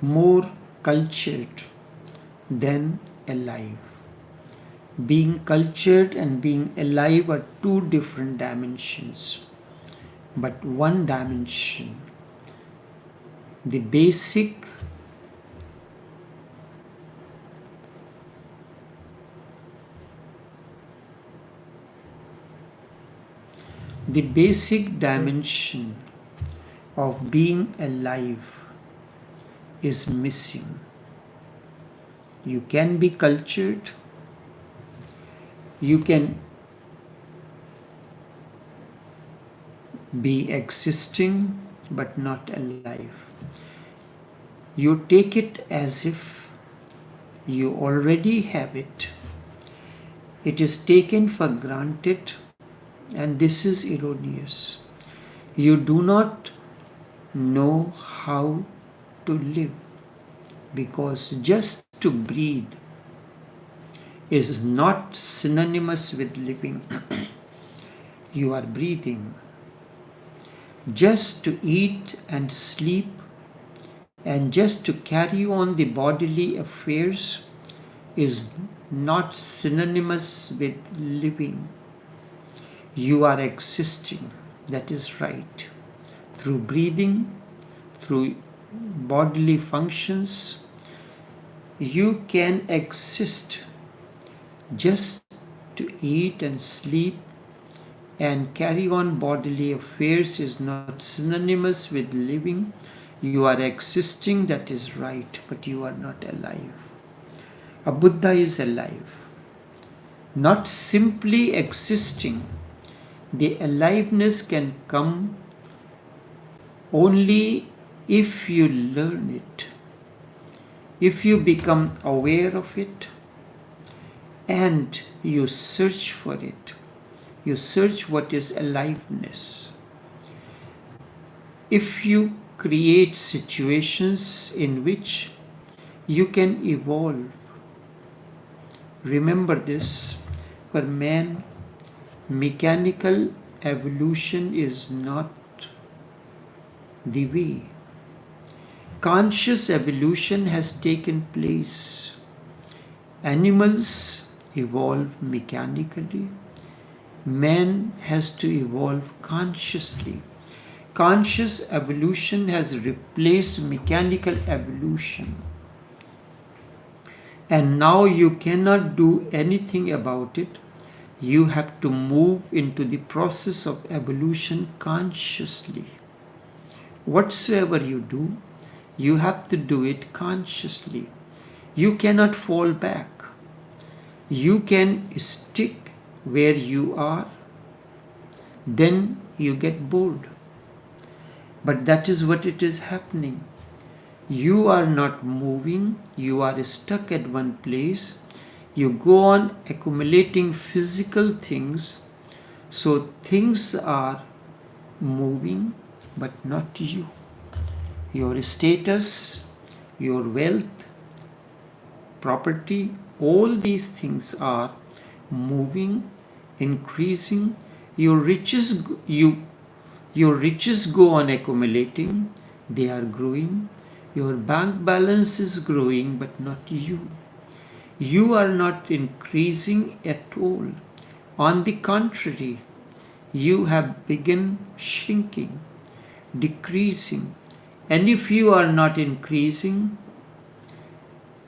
more cultured than alive. Being cultured and being alive are two different dimensions, but one dimension. The basic dimension of being alive is missing. You can be cultured, you can be existing but not alive. You take it as if you already have it. It is taken for granted, and this is erroneous. You do not know how to live because just to breathe is not synonymous with living. You are breathing. Just to eat and sleep and just to carry on the bodily affairs is not synonymous with living. You are existing, that is right. Through breathing, through bodily functions, you can exist. Just to eat and sleep and carry on bodily affairs is not synonymous with living. You are existing, that is right, but you are not alive. A Buddha is alive, not simply existing. The aliveness can come only if you learn it, if you become aware of it, and you search for it. You search what is aliveness. If you create situations in which you can evolve, remember this, for man, mechanical evolution is not the way. Conscious evolution has taken place. Animals evolve mechanically. Man has to evolve consciously. Conscious evolution has replaced mechanical evolution. And now you cannot do anything about it. You have to move into the process of evolution consciously. Whatsoever you do, you have to do it consciously. You cannot fall back. You can stick where you are, then you get bored. But that is what it is happening. You are not moving, you are stuck at one place. You go on accumulating physical things, so things are moving, but not you. Your status, your wealth, property, all these things are moving, increasing. Your riches go on accumulating, they are growing. Your bank balance is growing, but not you. You are not increasing at all. On the contrary, you have begun shrinking, decreasing. And if you are not increasing,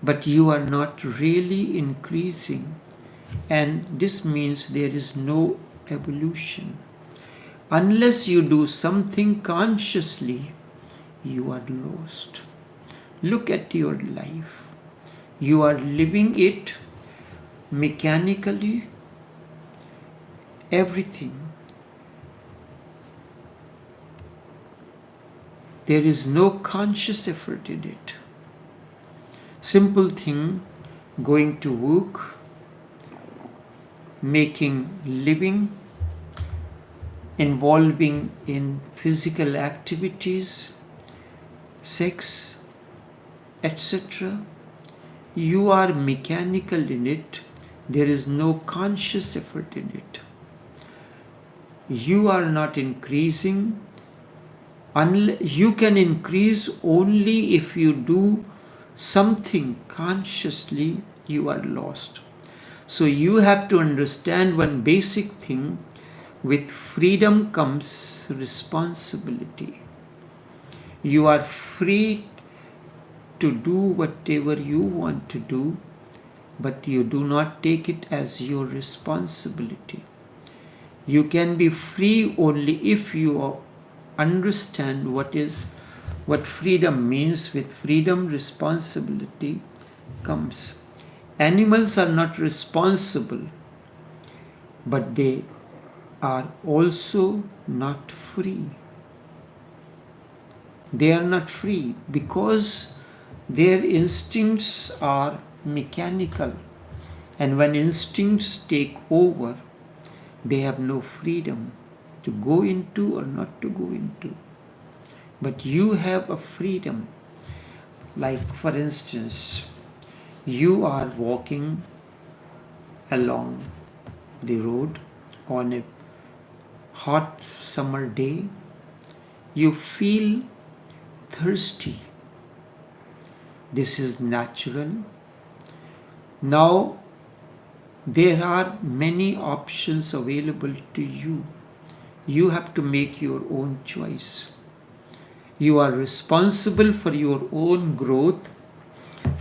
but you are not really increasing, and this means there is no evolution. Unless you do something consciously, you are lost. Look at your life. You are living it mechanically, everything. There is no conscious effort in it. Simple thing, going to work, making living, involving in physical activities, sex, etc. You are mechanical in it. There is no conscious effort in it. You are not increasing You can increase only if you do something consciously. You are lost. So you have to understand one basic thing: with freedom comes responsibility. You are free to do whatever you want to do, but you do not take it as your responsibility. You can be free only if you understand what freedom means. With freedom, responsibility comes. Animals are not responsible, but they are also not free. They are not free because their instincts are mechanical, and when instincts take over, they have no freedom to go into or not to go into. But you have a freedom. Like, for instance, you are walking along the road on a hot summer day. You feel thirsty. This is natural. Now, there are many options available to you. You have to make your own choice. You are responsible for your own growth,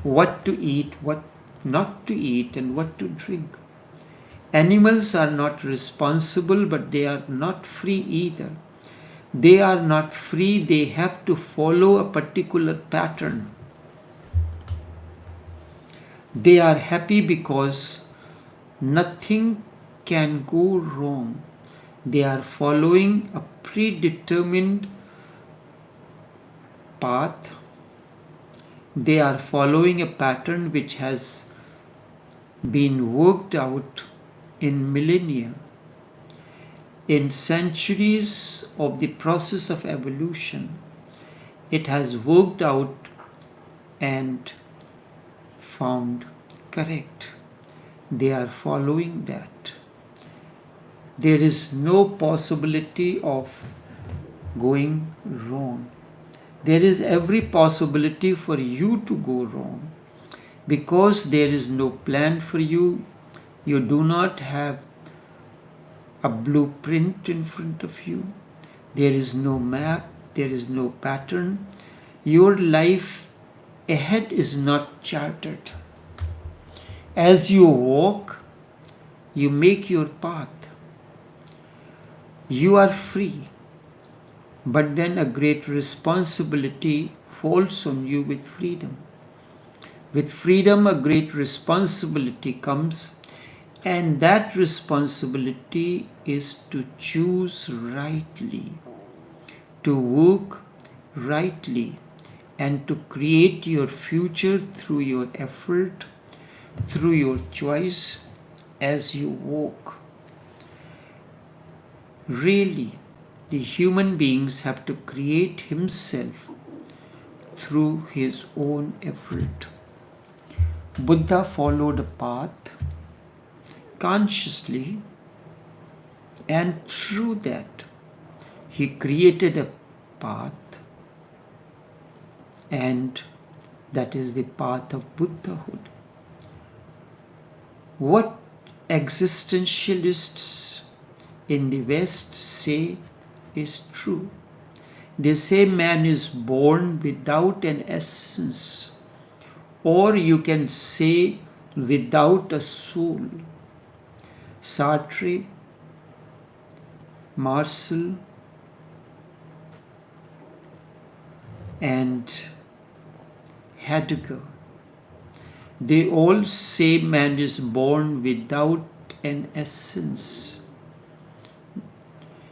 what to eat, what not to eat, and what to drink. Animals are not responsible, but they are not free either. They are not free, they have to follow a particular pattern. They are happy because nothing can go wrong. They are following a predetermined path. They are following a pattern which has been worked out in millennia, in centuries of the process of evolution. It has worked out and found correct. They are following that. There is no possibility of going wrong. There is every possibility for you to go wrong because there is no plan for you. You do not have a blueprint in front of you. There is no map. There is no pattern. Your life ahead is not charted. As you walk, you make your path. You are free, but then a great responsibility falls on you with freedom. With freedom, a great responsibility comes, and that responsibility is to choose rightly, to work rightly, and to create your future through your effort, through your choice as you walk. Really, the human beings have to create himself through his own effort. Buddha followed a path consciously, and through that he created a path, and that is the path of Buddhahood. What existentialists in the West say is true. They say man is born without an essence, or you can say without a soul. Sartre, Marcel, and Heidegger, they all say man is born without an essence.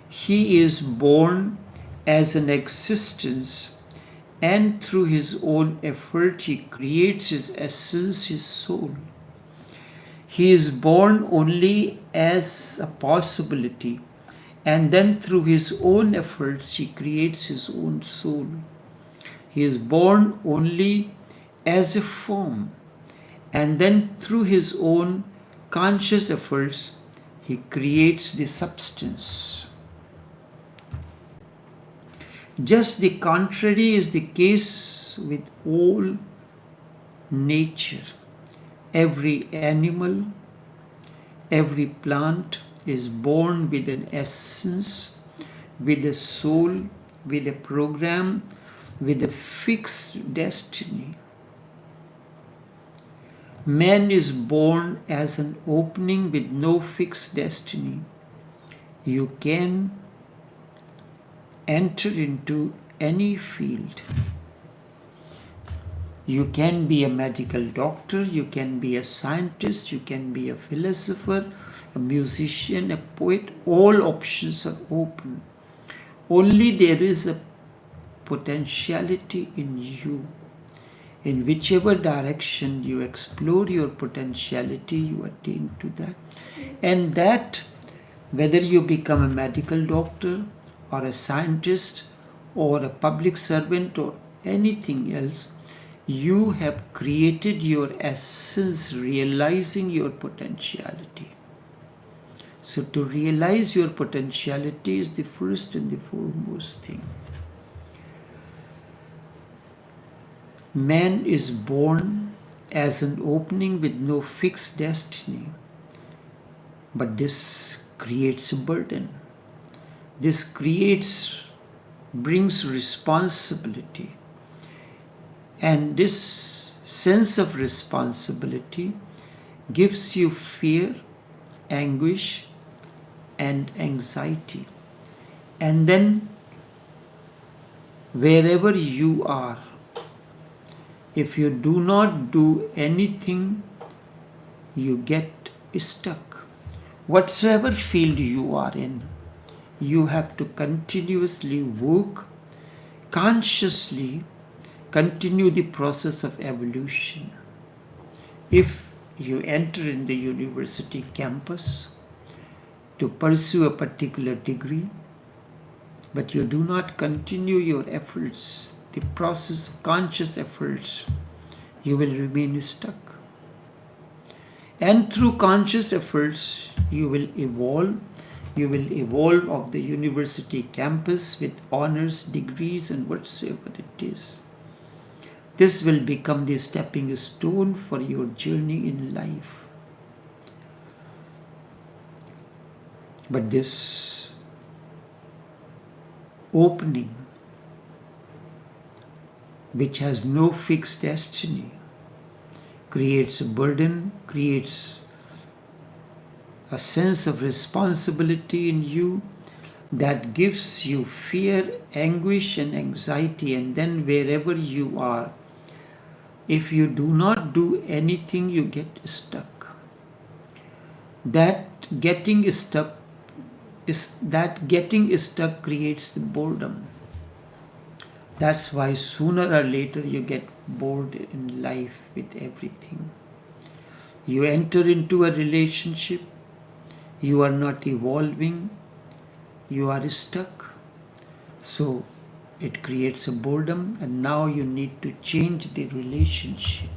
He is born as an existence, and through his own effort he creates his essence, his soul. He is born only as a possibility, and then through his own efforts he creates his own soul. He is born only as a form, and then through his own conscious efforts he creates the substance. Just the contrary is the case with all nature. Every animal, every plant is born with an essence, with a soul, with a program, with a fixed destiny. Man is born as an opening with no fixed destiny. You can enter into any field. You can be a medical doctor, you can be a scientist, you can be a philosopher, a musician, a poet. All options are open. Only there is a potentiality in you. In whichever direction you explore your potentiality, you attain to that. And that, whether you become a medical doctor or a scientist or a public servant or anything else, you have created your essence, realizing your potentiality. So to realize your potentiality is the first and the foremost thing. Man is born as an opening with no fixed destiny, but this creates a burden. This brings responsibility. And this sense of responsibility gives you fear, anguish, and anxiety. And then, wherever you are, if you do not do anything, you get stuck. Whatsoever field you are in, you have to continuously work, consciously continue the process of evolution. If you enter in the university campus to pursue a particular degree, but you do not continue your efforts, the process of conscious efforts, you will remain stuck. And through conscious efforts, you will evolve. You will evolve of the university campus with honors, degrees, and whatsoever it is. This will become the stepping stone for your journey in life. But this opening, which has no fixed destiny, creates a burden, creates a sense of responsibility in you that gives you fear, anguish, and anxiety. And then wherever you are, if you do not do anything, you get stuck. That getting stuck creates the boredom. That's why sooner or later you get bored in life with everything. You enter into a relationship, you are not evolving, you are stuck. So it creates a boredom, and now you need to change the relationship.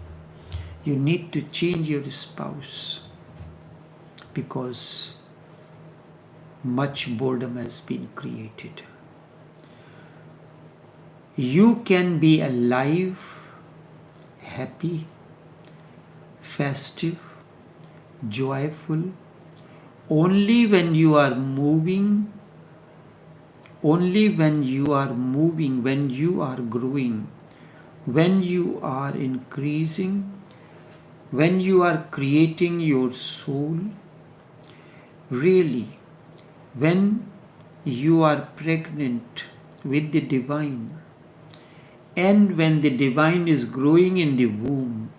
You need to change your spouse because much boredom has been created. You can be alive, happy, festive, joyful, only when you are moving, when you are growing, when you are increasing, when you are creating your soul. Really, when you are pregnant with the divine, and when the divine is growing in the womb,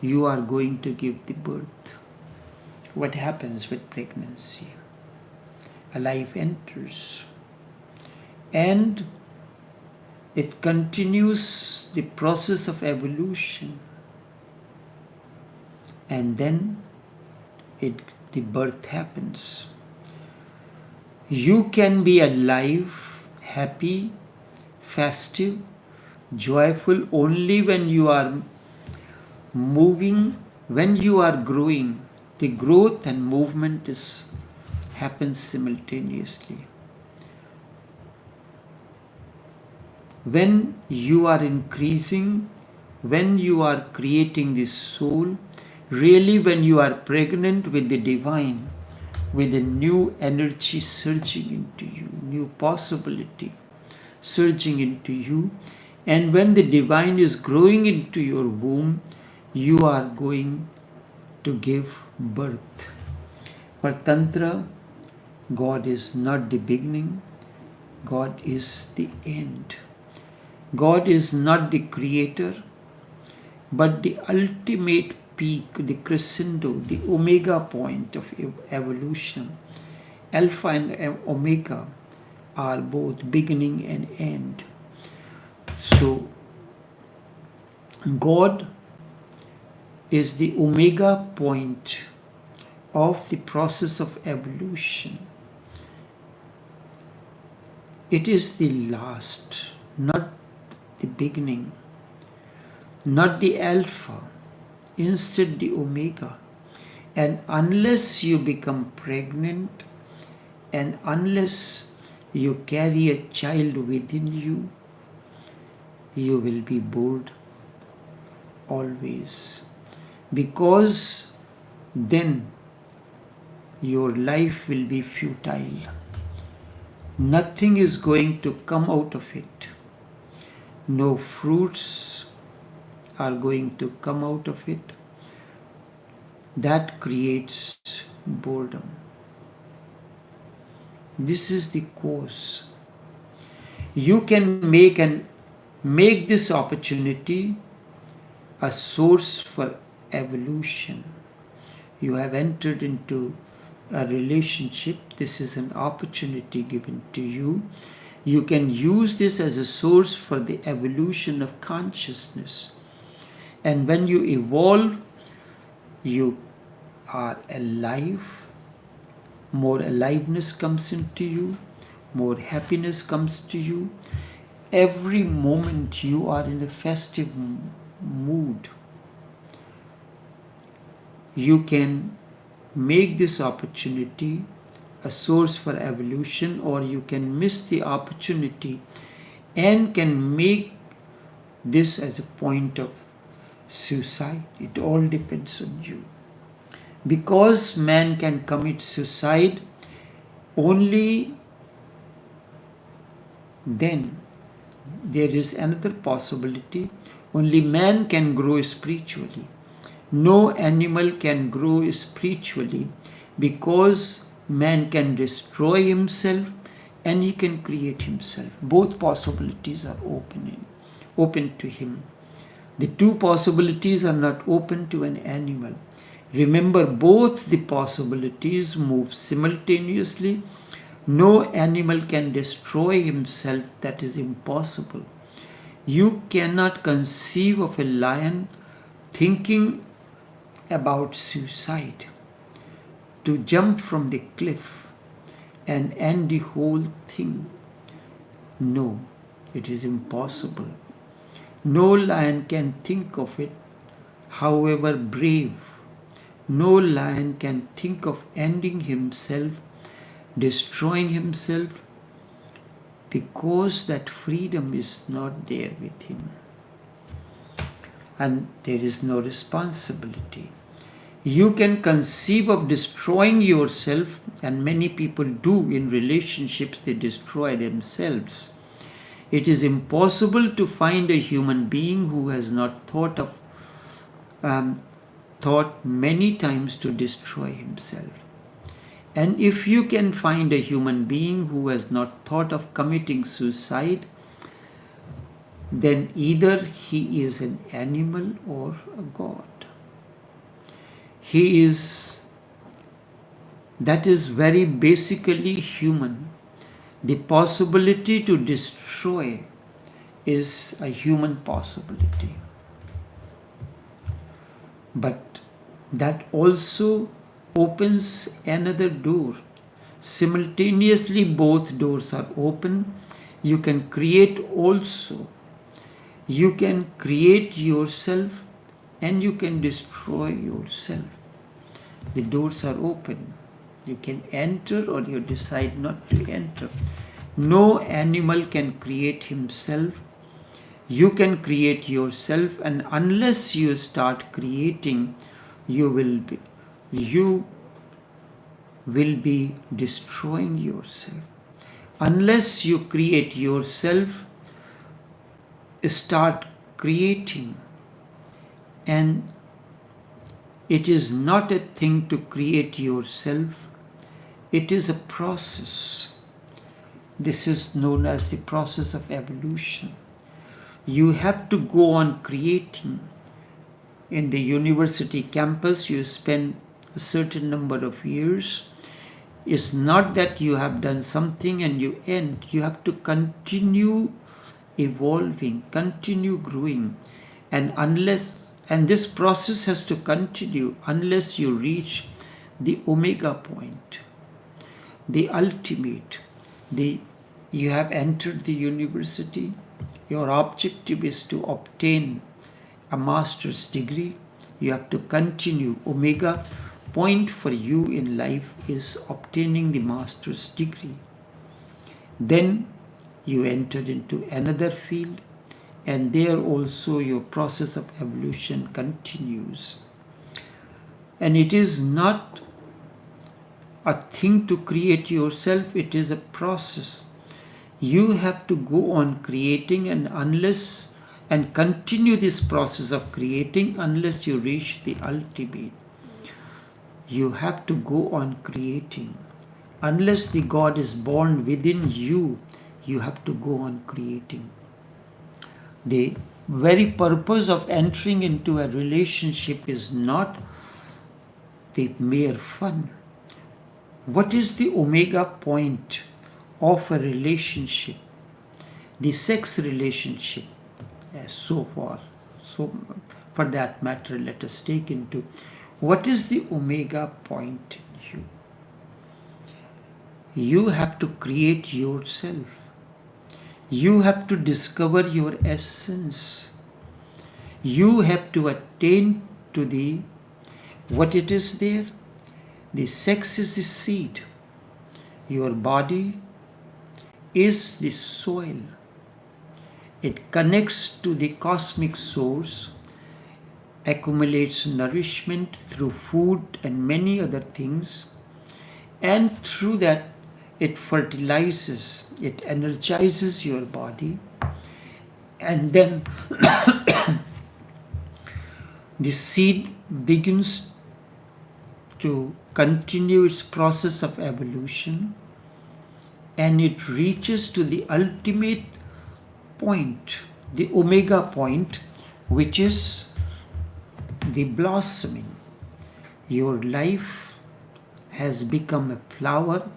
you are going to give the birth. What happens with pregnancy? A life enters, and it continues the process of evolution, and then the birth happens. You can be alive, happy, festive, joyful only when you are moving, when you are growing. The growth and movement happens simultaneously. When you are increasing, when you are creating this soul, really when you are pregnant with the divine, with a new energy surging into you, new possibility surging into you, and when the divine is growing into your womb, you are going to give birth. For Tantra, God is not the beginning, God is the end. God is not the creator, but the ultimate peak, the crescendo, the omega point of evolution. Alpha and omega are both beginning and end. So, God is the omega point of the process of evolution. It is the last, not the beginning, not the alpha, instead the omega. And unless you become pregnant, and unless you carry a child within you, you will be bored always. Because then your life will be futile. Nothing is going to come out of it. No fruits are going to come out of it. That creates boredom. This is the course. You can make this opportunity a source for evolution. You have entered into a relationship. This is an opportunity given to you. You can use this as a source for the evolution of consciousness. And when you evolve, you are alive. More aliveness comes into you. More happiness comes to you. Every moment you are in a festive mood. You can make this opportunity a source for evolution, or you can miss the opportunity and can make this as a point of suicide. It all depends on you. Because man can commit suicide only then, there is another possibility. Only man can grow spiritually. No animal can grow spiritually, because man can destroy himself and he can create himself. Both possibilities are open to him. The two possibilities are not open to an animal. Remember, both the possibilities move simultaneously. No animal can destroy himself. That is impossible. You cannot conceive of a lion thinking about suicide, to jump from the cliff and end the whole thing. No, it is impossible. No lion can think of it, however brave. No lion can think of ending himself, destroying himself, because that freedom is not there with him. And there is no responsibility. You can conceive of destroying yourself, and many people do in relationships, they destroy themselves. It is impossible to find a human being who has not thought many times to destroy himself. And if you can find a human being who has not thought of committing suicide, then either he is an animal or a god. That is very basically human. The possibility to destroy is a human possibility. But that also opens another door. Simultaneously, both doors are open. You can create also. You can create yourself and you can destroy yourself. The doors are open. You can enter or you decide not to enter. No animal can create himself. You can create yourself, and unless you start creating, you will be destroying yourself. Unless you create yourself, start creating. And it is not a thing to create yourself, it is a process. This is known as the process of evolution. You have to go on creating. In the university campus, you spend a certain number of years. It's not that you have done something and you end. You have to continue evolving, continue growing. And this process has to continue unless you reach the omega point, the ultimate. You have entered the university. Your objective is to obtain a master's degree. You have to continue. Omega point for you in life is obtaining the master's degree. Then you enter into another field, and there also your process of evolution continues. And it is not a thing to create yourself, it is a process. You have to go on creating, and continue this process of creating unless you reach the ultimate. You have to go on creating. Unless the God is born within you, you have to go on creating. The very purpose of entering into a relationship is not the mere fun. What is the omega point of a relationship? The sex relationship, so far. So, for that matter, let us take into what is the omega point in you. You have to create yourself. You have to discover your essence. You have to attain to what it is there. The sex is the seed. Your body is the soil. It connects to the cosmic source, accumulates nourishment through food and many other things, and through that it fertilizes, it energizes your body, and then the seed begins to continue its process of evolution, and it reaches to the ultimate point, the omega point, which is the blossoming. Your life has become a flower,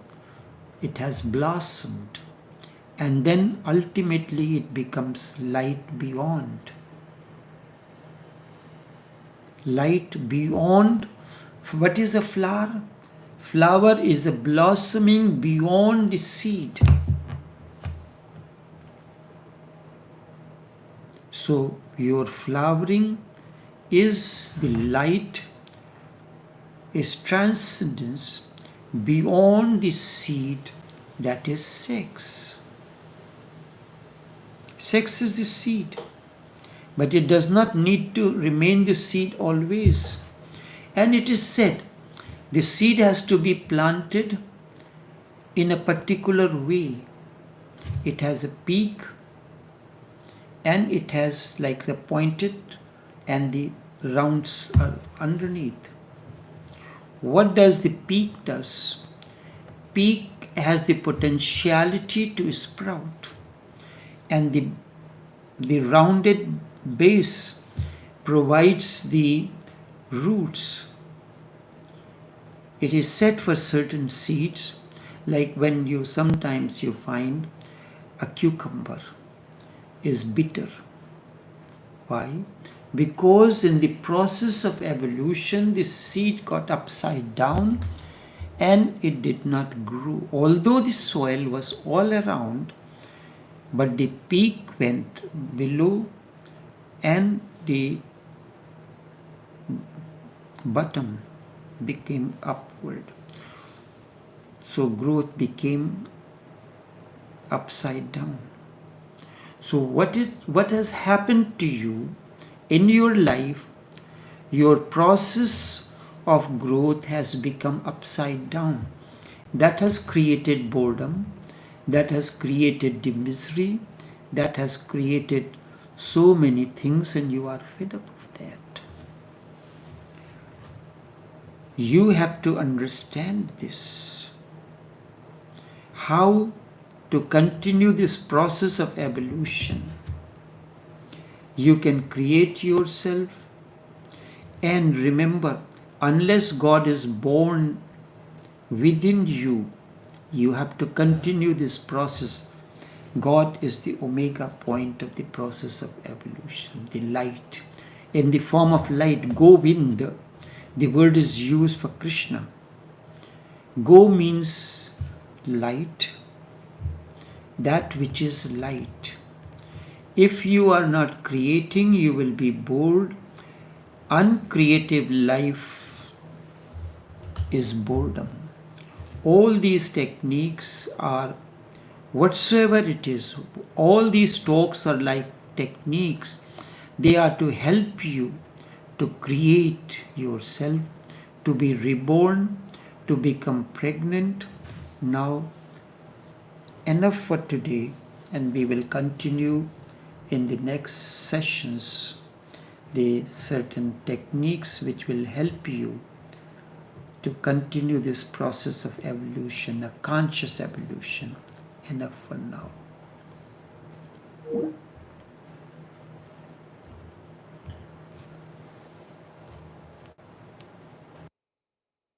it has blossomed, and then ultimately it becomes light beyond. Light beyond. What is a flower? Flower is a blossoming beyond the seed. So your flowering is the light, is transcendence beyond the seed, that is sex. Sex is the seed, but it does not need to remain the seed always. And it is said the seed has to be planted in a particular way. It has a peak, and it has like the pointed and the rounds are underneath. What does the peak does? Peak has the potentiality to sprout, and the rounded base provides the roots. It is said for certain seeds, like when you sometimes you find a cucumber is bitter. Why? Because in the process of evolution, the seed got upside down and it did not grow. Although the soil was all around, but the peak went below and the bottom became upward. So growth became upside down. So what has happened to you in your life? Your process of growth has become upside down. That has created boredom, that has created the misery, that has created so many things, and you are fed up of that. You have to understand this. How to continue this process of evolution. You can create yourself, and remember, unless God is born within you, you have to continue this process. God is the omega point of the process of evolution, the light. In the form of light, Govind, the word is used for Krishna. Go means light, that which is light. If you are not creating, you will be bored. Uncreative life is boredom. All these techniques are whatsoever it is, all these talks are like techniques. They are to help you to create yourself, to be reborn, to become pregnant. Now, enough for today, and we will continue in the next sessions the certain techniques which will help you to continue this process of evolution, a conscious evolution. Enough for now.